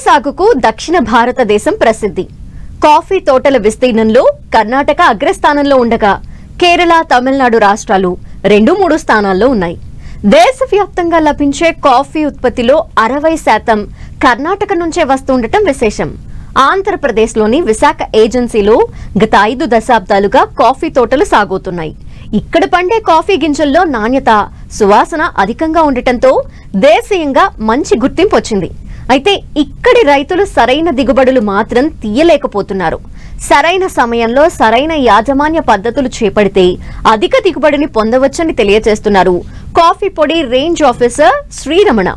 సాగుకు దక్షిణ భారతదేశం ప్రసిద్ధి. కాఫీ తోటల విస్తీర్ణంలో కర్ణాటక అగ్రస్థానంలో ఉండగా కేరళ, తమిళనాడు రాష్ట్రాలు 2-3 స్థానాల్లో ఉన్నాయి. దేశవ్యాప్తంగా లభించే కాఫీ ఉత్పత్తిలో 60% కర్ణాటక నుంచే వస్తుండటం విశేషం. ఆంధ్రప్రదేశ్లోని విశాఖ ఏజెన్సీలో గత 5 దశాబ్దాలుగా కాఫీ తోటలు సాగుతున్నాయి. ఇక్కడ పండే కాఫీ గింజల్లో నాణ్యత, సువాసన అధికంగా ఉండటంతో దేశీయంగా మంచి గుర్తింపు వచ్చింది. అయితే ఇక్కడి రైతులు సరైన దిగుబడులు మాత్రం తీయలేకపోతున్నారు. సరైన సమయంలో సరైన యాజమాన్య పద్ధతులు చేపడితే అధిక దిగుబడిని పొందవచ్చని తెలియజేస్తున్నారు కాఫీ పొడి రేంజ్ ఆఫీసర్ శ్రీరమణ.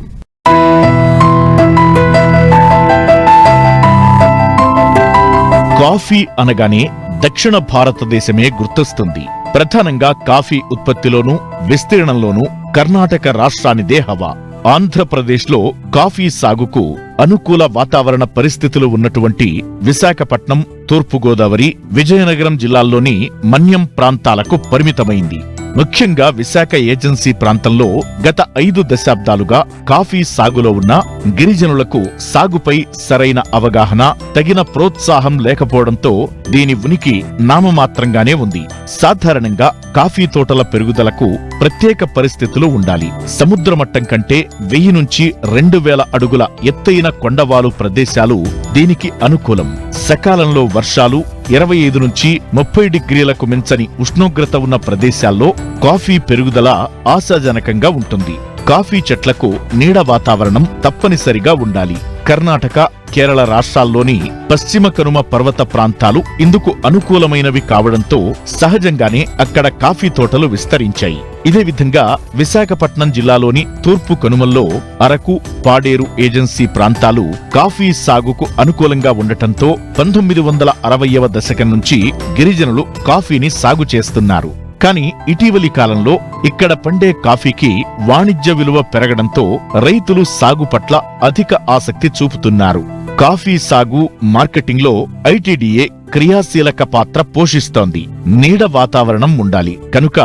కాఫీ అనగానే దక్షిణ భారతదేశమే గుర్తొస్తుంది. ప్రధానంగా కాఫీ ఉత్పత్తిలోనూ విస్తీర్ణంలోనూ కర్ణాటక రాష్ట్రానిదే హవా. ఆంధ్రప్రదేశ్లో కాఫీ సాగుకు అనుకూల వాతావరణ పరిస్థితులు ఉన్నటువంటి విశాఖపట్నం, తూర్పుగోదావరి, విజయనగరం జిల్లాల్లోని మన్యం ప్రాంతాలకు పరిమితమైంది. ముఖ్యంగా విశాఖ ఏజెన్సీ ప్రాంతంలో గత 5 దశాబ్దాలుగా కాఫీ సాగులో ఉన్న గిరిజనులకు సాగుపై సరైన అవగాహన, తగిన ప్రోత్సాహం లేకపోవడంతో దీని ఉనికి నామమాత్రంగానే ఉంది. సాధారణంగా కాఫీ తోటల పెరుగుదలకు ప్రత్యేక పరిస్థితులు ఉండాలి. సముద్ర మట్టం కంటే 1000 నుంచి 2000 అడుగుల ఎత్తైన కొండవాలు ప్రదేశాలు దీనికి అనుకూలం. సకాలంలో వర్షాలు, 25 నుంచి 30 డిగ్రీలకు మించని ఉష్ణోగ్రత ఉన్న ప్రదేశాల్లో కాఫీ పెరుగుదల ఆశాజనకంగా ఉంటుంది. కాఫీ చెట్లకు నీడ వాతావరణం తప్పనిసరిగా ఉండాలి. కర్ణాటక, కేరళ రాష్ట్రాల్లోని పశ్చిమ కనుమ పర్వత ప్రాంతాలు ఇందుకు అనుకూలమైనవి కావడంతో సహజంగానే అక్కడ కాఫీ తోటలు విస్తరించాయి. ఇదే విధంగా విశాఖపట్నం జిల్లాలోని తూర్పు కనుమల్లో అరకు, పాడేరు ఏజెన్సీ ప్రాంతాలు కాఫీ సాగుకు అనుకూలంగా ఉండటంతో 1960వ దశకం నుంచి గిరిజనులు కాఫీని సాగు చేస్తున్నారు. కానీ ఇటీవలి కాలంలో ఇక్కడ పండే కాఫీకి వాణిజ్య విలువ పెరగడంతో రైతులు సాగు పట్ల అధిక ఆసక్తి చూపుతున్నారు. కాఫీ సాగు, మార్కెటింగ్లో ఐటీడీఏ క్రియాశీలక పాత్ర పోషిస్తోంది. నీడ వాతావరణం ఉండాలి కనుక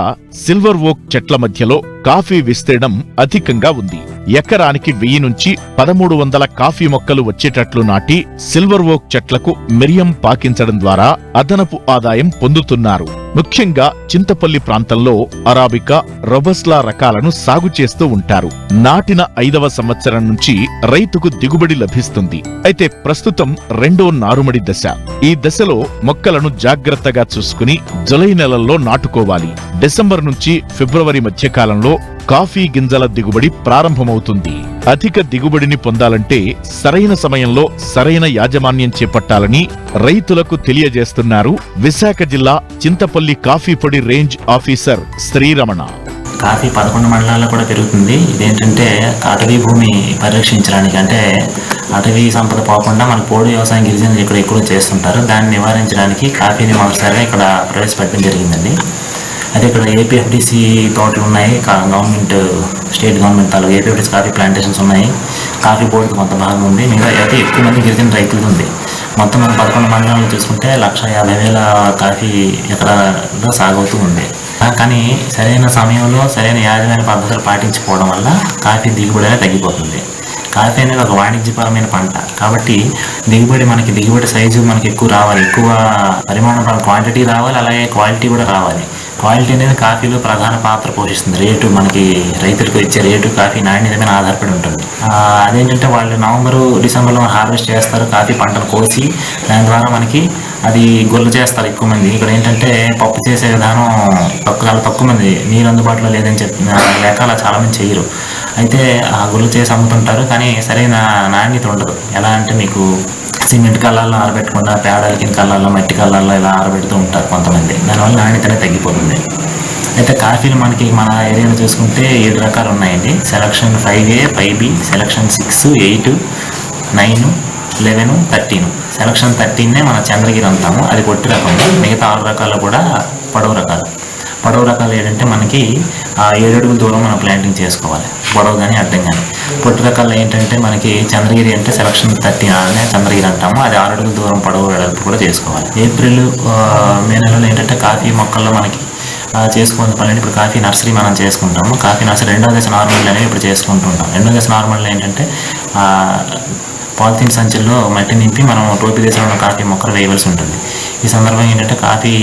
సిల్వర్ ఓక్ చెట్ల మధ్యలో కాఫీ విస్తీర్ణం అధికంగా ఉంది. ఎకరానికి 1000 నుంచి 1300 కాఫీ మొక్కలు వచ్చేటట్లు నాటి సిల్వర్ ఓక్ చెట్లకు మిరియం పాకించడం ద్వారా అదనపు ఆదాయం పొందుతున్నారు. ముఖ్యంగా చింతపల్లి ప్రాంతంలో అరాబికా, రొబస్లా రకాలను సాగు చేస్తూ ఉంటారు. నాటిన 5వ సంవత్సరం నుంచి రైతుకు దిగుబడి లభిస్తుంది. అయితే ప్రస్తుతం 2వ నారుమడి దశ. ఈ దశలో మొక్కలను జాగ్రత్తగా చూసుకుని జులై నెలల్లో నాటుకోవాలి. డిసెంబర్ నుంచి ఫిబ్రవరి మధ్యకాలంలో కాఫీ గింజల దిగుబడి ప్రారంభమవుతుంది. అధిక దిగుబడిని పొందాలంటే సరైన సమయంలో సరైన యాజమాన్యం చేపట్టాలని రైతులకు తెలియజేస్తున్నారు విశాఖ జిల్లా చింతపల్లి కాఫీ పొడి రేంజ్ ఆఫీసర్ శ్రీరమణ. కాఫీ 11 మండలాల్లో కూడా పెరుగుతుంది. ఇదేంటంటే అటవీ భూమి పరిరక్షించడానికి, అంటే అటవీ సంపద పోకుండా మన పోడు వ్యవసాయం గిరిజనులు ఇక్కడ ఎక్కువ చేస్తుంటారు. దాన్ని నివారించడానికి కాఫీని మొదటిసారిగా ఇక్కడ ప్రవేశపెట్టడం జరిగిందండి. అయితే ఇక్కడ ఏపీఎఫ్డిసి తోటలు ఉన్నాయి, గవర్నమెంట్, స్టేట్ గవర్నమెంట్ తాలూకు ఏపీఎఫ్డిసి కాఫీ ప్లాంటేషన్స్ ఉన్నాయి. కాఫీ బోర్డు కొంత భాగం ఉంది. మిగతా అయితే ఎక్కువ మంది గిరిజన రైతులు ఉంది. మొత్తం మనం 11 మండలాలు చూసుకుంటే 150,000 కాఫీ ఎకరాల్లో సాగవుతూ ఉంది. కానీ సరైన సమయంలో సరైన యాజమాన్య పద్ధతులు పాటించకపోవడం వల్ల కాఫీ దిగుబడి అనేది తగ్గిపోతుంది. కాఫీ అనేది ఒక వాణిజ్యపరమైన పంట కాబట్టి దిగుబడి సైజు మనకి ఎక్కువ రావాలి, ఎక్కువ పరిమాణం, క్వాంటిటీ రావాలి, అలాగే క్వాలిటీ కూడా రావాలి. క్వాలిటీ అనేది కాఫీలో ప్రధాన పాత్ర పోషిస్తుంది. రేటు, మనకి రైతులకు ఇచ్చే రేటు కాఫీ నాణ్యత మీద ఆధారపడి ఉంటుంది. అదేంటంటే వాళ్ళు నవంబరు, డిసెంబర్లో హార్వెస్ట్ చేస్తారు. కాఫీ పంటను కోసి దాని ద్వారా మనకి అది గొల్ల చేస్తారు ఎక్కువ మంది. ఇక్కడ ఏంటంటే పప్పు చేసే విధానం తక్కువ మంది, నీరు అందుబాటులో లేదని లేక అలా చాలా మంది చేయరు. అయితే ఆ గొల్ల చేసి అమ్ముతుంటారు, కానీ సరైన నాణ్యత ఉండదు. ఎలా అంటే మీకు సిమెంట్ కళ్ళల్లో ఆరబెట్టకుండా పేడల కింద కళ్ళల్లో, మట్టి కళ్ళల్లో ఇలా ఆరబెడుతూ ఉంటారు కొంతమంది. దానివల్ల నాణ్యత అనేది తగ్గిపోతుంది. అయితే కాఫీలు మనకి మన ఏరియాలో చూసుకుంటే 7 రకాలు ఉన్నాయండి. Selection 5A, 5B, selection 6, 8, 9, 11, 13. Selection 13నే మన చంద్రగిరి అంటాము, అది పొట్టి రకం. మిగతా 6 రకాలు కూడా పొడవు రకాలు. పొడవు రకాలు ఏంటంటే మనకి 7 అడుగుల దూరం మనం ప్లాంటింగ్ చేసుకోవాలి, పొడవు కానీ అడ్డం కానీ. పొట్టి రకాలు ఏంటంటే మనకి చంద్రగిరి అంటే సెలక్షన్ 13 చంద్రగిరి అంటాము, అది 6 అడుగుల దూరం పొడవు వెడల్పు కూడా చేసుకోవాలి. ఏప్రిల్, మే నెలలో ఏంటంటే కాఫీ మొక్కల్లో మనకి చేసుకునే పని. ఇప్పుడు కాఫీ నర్సరీ మనం చేసుకుంటాము. కాఫీ నర్సరీ 2వ దశ నార్మల్ అనేవి ఇప్పుడు చేసుకుంటుంటాం. 2వ దశ నార్మల్ ఏంటంటే పాలిథిన్ సంచుల్లో మట్టి నింపి మనం టోపీ దేశంలో ఉన్న కాఫీ మొక్కలు వేయవలసి ఉంటుంది. ఈ సందర్భంగా ఏంటంటే కాఫీ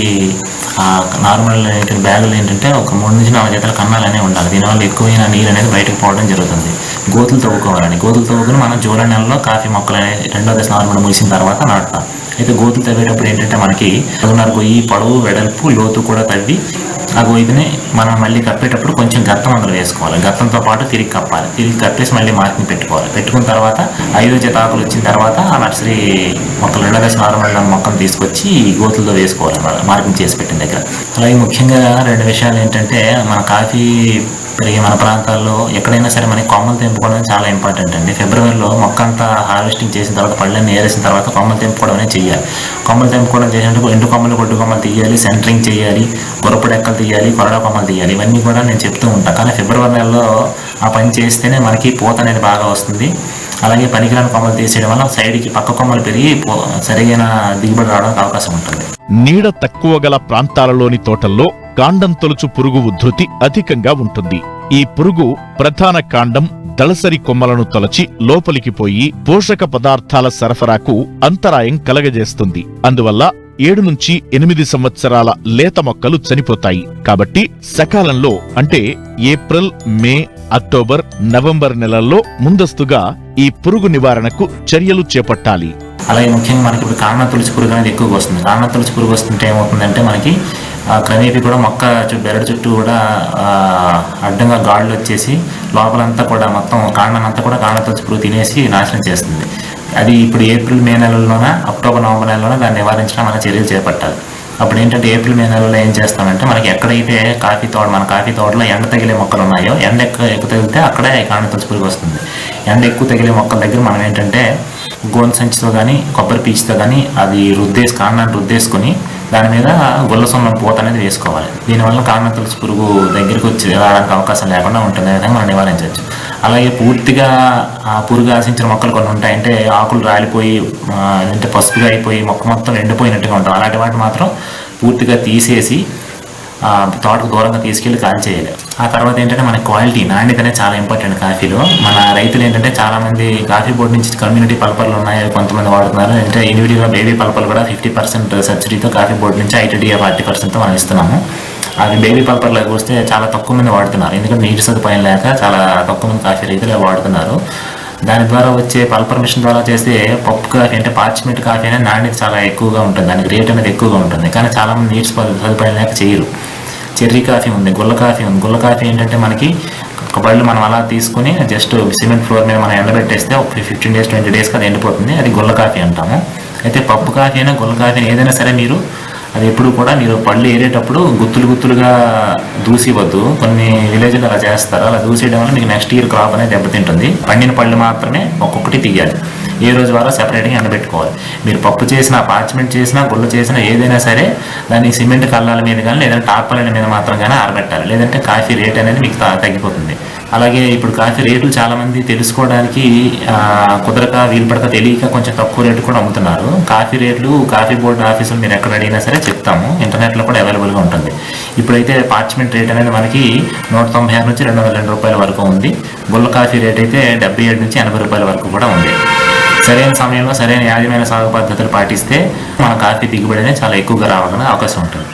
నార్మల్ బ్యాగులు ఏంటంటే ఒక 3 నుంచి 4 జతల కన్నాలు అనేవి ఉండాలి. దీనివల్ల ఎక్కువైన నీరు అనేది బయటకు పోవడం జరుగుతుంది. గోతులు తవ్వుకోవాలని, గోతులు తవ్వుకుని మనం జూలై నెలలో కాఫీ మొక్కలు అనేది 2వ దశ నార్మల్ ముగిసిన తర్వాత నాటుతాం. అయితే గోతులు తవ్వేటప్పుడు ఏంటంటే మనకి 4 గొయ్యి పొడవు వెడల్పు లోతు కూడా తవ్వి ఆ గొయ్యిని మనం మళ్ళీ కప్పేటప్పుడు కొంచెం గత్తం అందులో వేసుకోవాలి. గత్తంతో పాటు తిరిగి కప్పాలి. తిరిగి కప్పేసి మళ్ళీ మార్కింగ్ పెట్టుకోవాలి. పెట్టుకున్న తర్వాత 5వ జత ఆకులు వచ్చిన తర్వాత ఆ నర్సరీ మొక్కలు 2వ దశ నార్మల్ మొక్కలు తీసుకొచ్చి గోతుల్లో వేసుకోవాలి మార్కింగ్ చేసి పెట్టిన దగ్గర. అలాగే ముఖ్యంగా 2 విషయాలు ఏంటంటే మన కాఫీ పెరిగే మన ప్రాంతాల్లో ఎక్కడైనా సరే మనకి కొమ్మలు తెంపుకోవడం చాలా ఇంపార్టెంట్ అండి. ఫిబ్రవరిలో మొక్క అంతా హార్వెస్టింగ్ చేసిన తర్వాత పళ్ళని ఏరేసిన తర్వాత కొమ్మలు తెంపుకోవడం అనేది చేయాలి. కొమ్మలు తెంపుకోవడం చేసినప్పుడు ఎండు కొమ్మలు గొడ్డు కొమ్మలు తీయాలి, సెంటరింగ్ చేయాలి, గురపడి ఎక్కలు తీయాలి, కొరడా కొమ్మలు తీయాలి. ఇవన్నీ కూడా నేను చెప్తూ ఉంటాను. కానీ ఫిబ్రవరి నెలలో ఆ పని చేస్తేనే మనకి పూత అనేది బాగా వస్తుంది. అలాగే పనికిరాని కొమ్మలు తీసేయడం వల్ల సైడ్కి పక్క కొమ్మలు పెరిగి సరిగైన దిగుబడి రావడానికి అవకాశం ఉంటుంది. నీడ తక్కువ గల ప్రాంతాలలోని తోటల్లో కాండం తొలుచు పురుగు ఉధృతి అధికంగా ఉంటుంది. ఈ పురుగు ప్రధాన కాండం దళసరి కొమ్మలను తొలచి లోపలికి పోయి పోషక పదార్థాల సరఫరాకు అంతరాయం కలగజేస్తుంది. అందువల్ల 7 నుంచి 8 సంవత్సరాల లేత మొక్కలు చనిపోతాయి. కాబట్టి సకాలంలో అంటే ఏప్రిల్, మే, అక్టోబర్, నవంబర్ నెలల్లో ముందస్తుగా ఈ పురుగు నివారణకు చర్యలు చేపట్టాలి. అలాగే ముఖ్యంగా మనకి ఇప్పుడు కాండం తొలుచు పురుగు అనేది ఎక్కువగా వస్తుంది. కాండం తొలుచు పురుగు వస్తుంటే ఏమవుతుందంటే మనకి క్రమేపీ కూడా మొక్క బెరడు చుట్టూ కూడా అడ్డంగా గాడులు వచ్చేసి లోపలంతా కూడా మొత్తం కాండానంతా కూడా కాండం తొలుచు పురుగు తినేసి నాశనం చేస్తుంది. అది ఇప్పుడు ఏప్రిల్, మే నెలల్లోన, అక్టోబర్, నవంబర్ నెలలోనే దాన్ని నివారించడం మన చర్యలు చేపట్టాలి. అప్పుడు ఏంటంటే ఏప్రిల్, మే నెలలో ఏం చేస్తామంటే మనకి ఎక్కడైతే మన కాఫీ తోటలో ఎండ తగిలే మొక్కలు ఉన్నాయో, ఎండ ఎక్కువ తగిలితే అక్కడే కాండం తొలుచు పురుగు వస్తుంది. ఎండ ఎక్కువ తగిలే మొక్కల దగ్గర మనం ఏంటంటే గోను సంచితో కానీ కొబ్బరి పీచుతో కానీ అది కాండాన్ని రుద్దేసుకొని దాని మీద గుల్ల సున్నం పూత అనేది వేసుకోవాలి. దీనివల్ల కాండం తొలుచు పురుగు దగ్గరికి వచ్చి రావడానికి అవకాశం లేకుండా ఉంటుంది. ఆ విధంగా మనం నివారించవచ్చు. అలాగే పూర్తిగా ఆ పురుగు ఆశించిన మొక్కలు కొన్ని ఉంటాయంటే ఆకులు రాలిపోయి అంటే పసుపుగా అయిపోయి మొక్క మొత్తం ఎండిపోయినట్టుగా ఉంటాం. అలాంటి వాటిని మాత్రం పూర్తిగా తీసేసి తోటకు దూరంగా తీసుకెళ్లి కాల్ చేయాలి. ఆ తర్వాత ఏంటంటే మన క్వాలిటీ, నాణ్యత అనేది చాలా ఇంపార్టెంట్ కాఫీలో. మన రైతులు ఏంటంటే చాలా మంది కాఫీ బోర్డు నుంచి కమ్యూనిటీ పల్పర్లు ఉన్నాయి, కొంతమంది వాడుతున్నారు. అంటే ఇండివిజువల్గా బేబీ పల్పర్లు కూడా 50% సబ్సిడీతో కాఫీ బోర్డు నుంచి ITDA 40%తో మనం ఇస్తున్నాము. అది బేబీ పల్పర్లకు వస్తే చాలా తక్కువ మంది వాడుతున్నారు. ఎందుకంటే నీటి సదుపాయం లేక చాలా తక్కువ మంది కాఫీ రైతులు వాడుతున్నారు. దాని ద్వారా వచ్చే పల్పర్ మిషన్ ద్వారా చేస్తే పప్పు కాఫీ అంటే పార్చ్మెంట్ కాఫీ అనేది నాణ్యత చాలా ఎక్కువగా ఉంటుంది, దానికి రేట్ అనేది ఎక్కువగా ఉంటుంది. కానీ చాలా మంది నీటి సదుపాయం లేక చేయరు. చెర్రీ కాఫీ ఉంది, గుల్ల కాఫీ ఉంది. గుల్ల కాఫీ ఏంటంటే మనకి ఒక బళ్ళు మనం అలా తీసుకుని జస్ట్ సిమెంట్ ఫ్లోర్ మీద మనం ఎండబెట్టేస్తే ఒక 15 days 20 daysకి అది ఎండిపోతుంది. అది గుల్ల కాఫీ అంటాము. అయితే పప్పు కాఫీ అయినా గుల్ల కాఫీ ఏదైనా సరే మీరు అది ఎప్పుడు కూడా మీరు పళ్ళు ఏరేటప్పుడు గుత్తులుగా దూసివద్దు. కొన్ని విలేజ్లో అలా చేస్తారు. అలా దూసేయడం వల్ల మీకు నెక్స్ట్ ఇయర్ క్రాప్ అనేది దెబ్బతింటుంది. పండిన పళ్ళు మాత్రమే ఒక్కొక్కటి తీయాలి. ఏ రోజు వారో సెపరేట్గా ఎండబెట్టుకోవాలి. మీరు పప్పు చేసినా, పార్చ్మెంట్ చేసినా, గుళ్ళు చేసినా ఏదైనా సరే దాన్ని సిమెంట్ కళ్ళాల మీద కానీ లేదంటే టార్పాలిన్ మీద మాత్రం కానీ ఆరబెట్టాలి. లేదంటే కాఫీ రేట్ అనేది మీకు తగ్గిపోతుంది. అలాగే ఇప్పుడు కాఫీ రేట్లు చాలామంది తెలుసుకోవడానికి కుదరక వీలుపడక తెలియక కొంచెం తక్కువ రేటు కూడా అమ్ముతున్నారు. కాఫీ రేట్లు కాఫీ బోర్డు ఆఫీసులు మీరు ఎక్కడ అడిగినా సరే చెప్తాము. ఇంటర్నెట్లో కూడా అవైలబుల్గా ఉంటుంది. ఇప్పుడైతే పార్చ్మెంట్ రేట్ అనేది మనకి 196 నుంచి 202 రూపాయల వరకు ఉంది. గుల్ల కాఫీ రేట్ అయితే 77 నుంచి 80 రూపాయల వరకు కూడా ఉంది. సరైన సమయంలో సరైన యాజమాన్య సాగు పద్ధతులు పాటిస్తే మన కాఫీ దిగుబడి అనేది చాలా ఎక్కువగా రావడానికి అవకాశం ఉంటుంది.